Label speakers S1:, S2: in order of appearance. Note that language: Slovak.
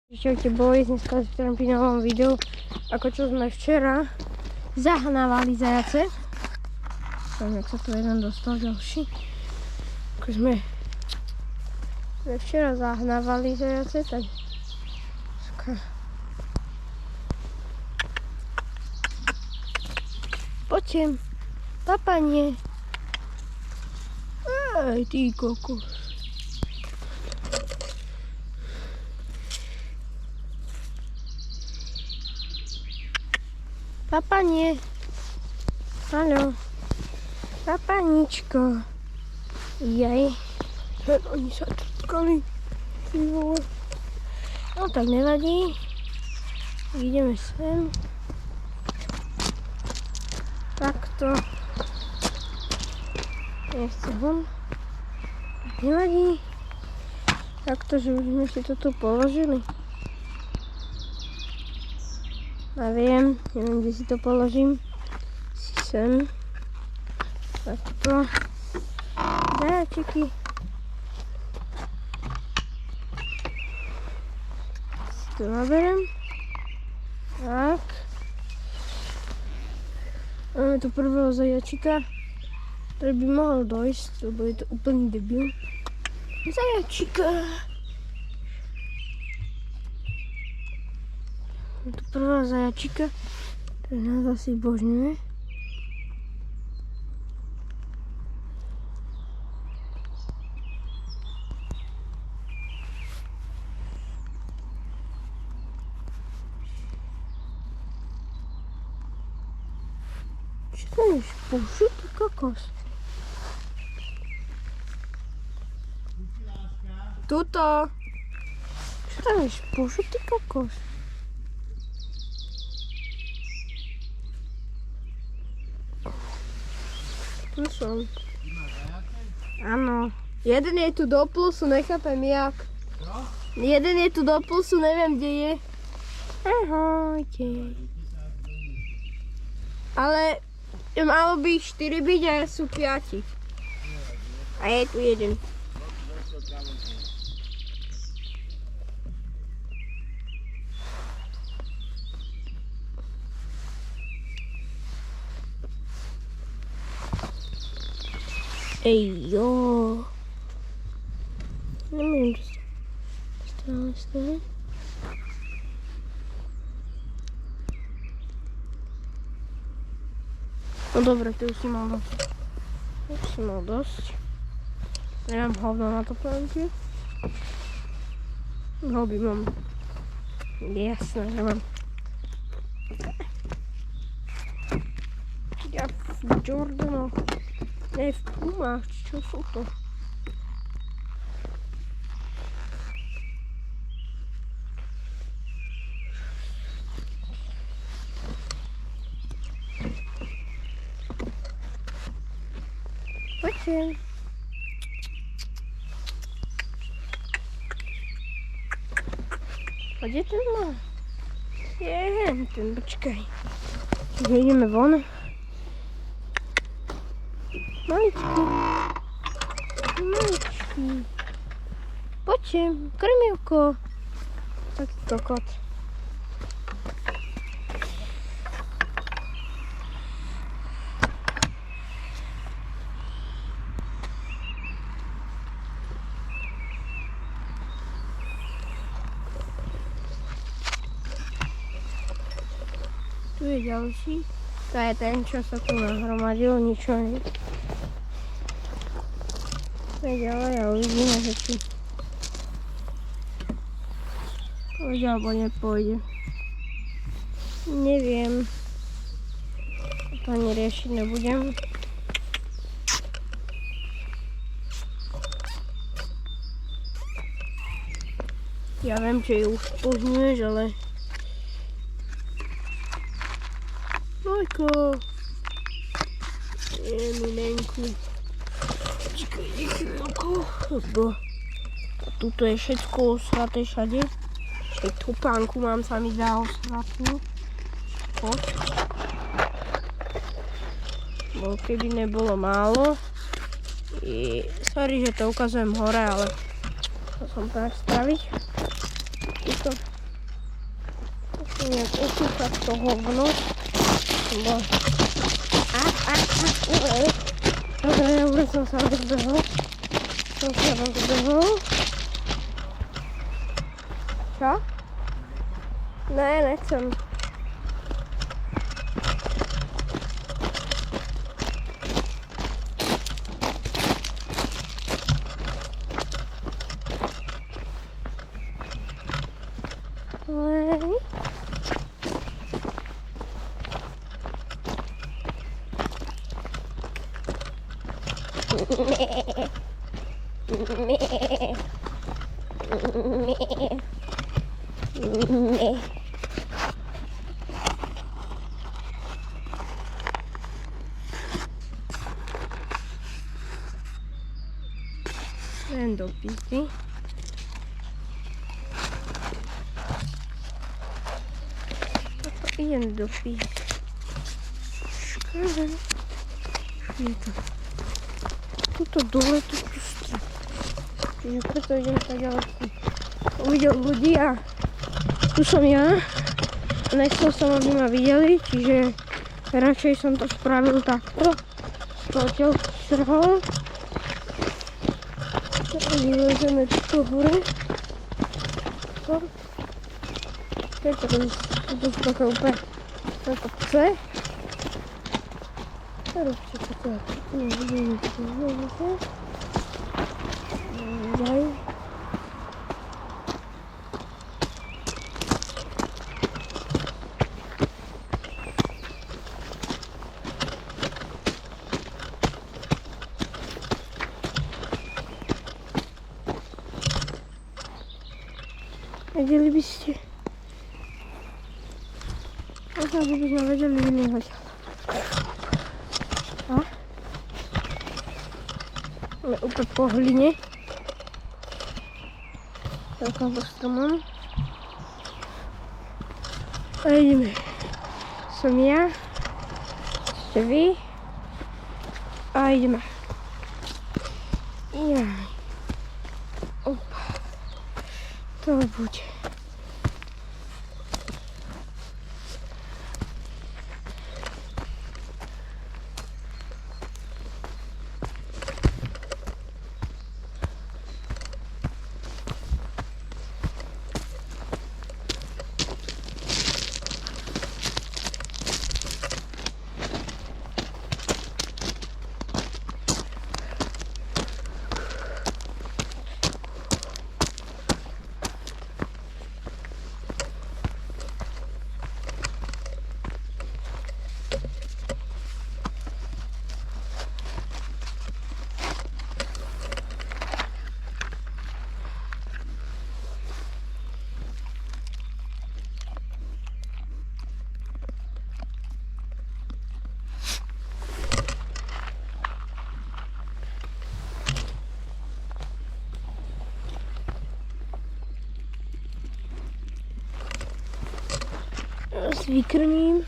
S1: Čaute boys, dneska si chcem pri novom videu, ako čo sme včera zahnávali zajace. Neviem, jak sa tu jeden dostal ďalší. Ako sme včera zahnávali zajace, tak poďte, papanie. Ej, ty kokos. Papanie. Haló. Papaničko. Jaj. Oni sa trtkali. No tak nevadí. Ideme sem. Takto. Nechce von. Nevadí. Takto, že už sme si to tu položili. Neviem, kde si to položím. Si sem. Takto. Zajačiky. Si to naberem. Tak. Máme tu prvého zajačika, ktorý by mohol dojsť, lebo je to úplný debil. Zajačika. Je to prvá zajačika, ktorý nás asi božňuje. Čo to je špušu, ty kokos? Tuto! Čo to je špušu, ty kokos? Tu som. Áno. Jeden je tu do plusu, nechápem jak. Jeden je tu do plusu, neviem kde je. Ahojte. Ale malo by ich 4 byť a sú 5. A je tu jeden. Ej, jo. Nemôžem to stále. No dobre, ty už si mal dosť. Nemám hovno na to, poviem ti. Hobby mám. Jasné, že mám. Ja v Jordanoch. Ne, v Pumách, čo sú to? Poďte. Kde ten má? Ten, počkaj. Ideme von. Maličky. Poďte, krmivko. Taký kokot. Tu je ďalší. To je ten, čo sa tu nahromadil, ničo nie. Pôjde ďalej a uvidíme, že či pôjde alebo nepôjde. Neviem. To ani riešiť nebudem. Ja viem, že ju pozňuješ, ale Majko. Minenku. Počkaj, chvíľku. A tuto je všetko osvaté všade. Ešte topánku mám, sa mi zdá osvatú. Poď. Bo keby nebolo málo. Sorry, že to ukazujem hore, ale to som tak spraviť. nejak ukúchať to hovno. Dobre, som sa odbehol. Čo? Ne, nechcem. Len do pizdy. Idem do pizdy. Škoda. Je to. Tuto dole, tu strop. Čiže preto idem tak ďalej. Uvidel ľudí a tu som ja. Nechcel som, aby ma videli, čiže radšej som to spravil takto. Potiaľ strhol. Vylezeme tuto hore. Keď to je také úplne to chce. Robte to tak. Vedeli by ste? Možno by sme vedeli vyliehať. Ale úplne po hline. Takým po stromom. A ideme. Som ja. Ste vy. A ideme. Jaj. Opa. To bude. Teraz vykrmím.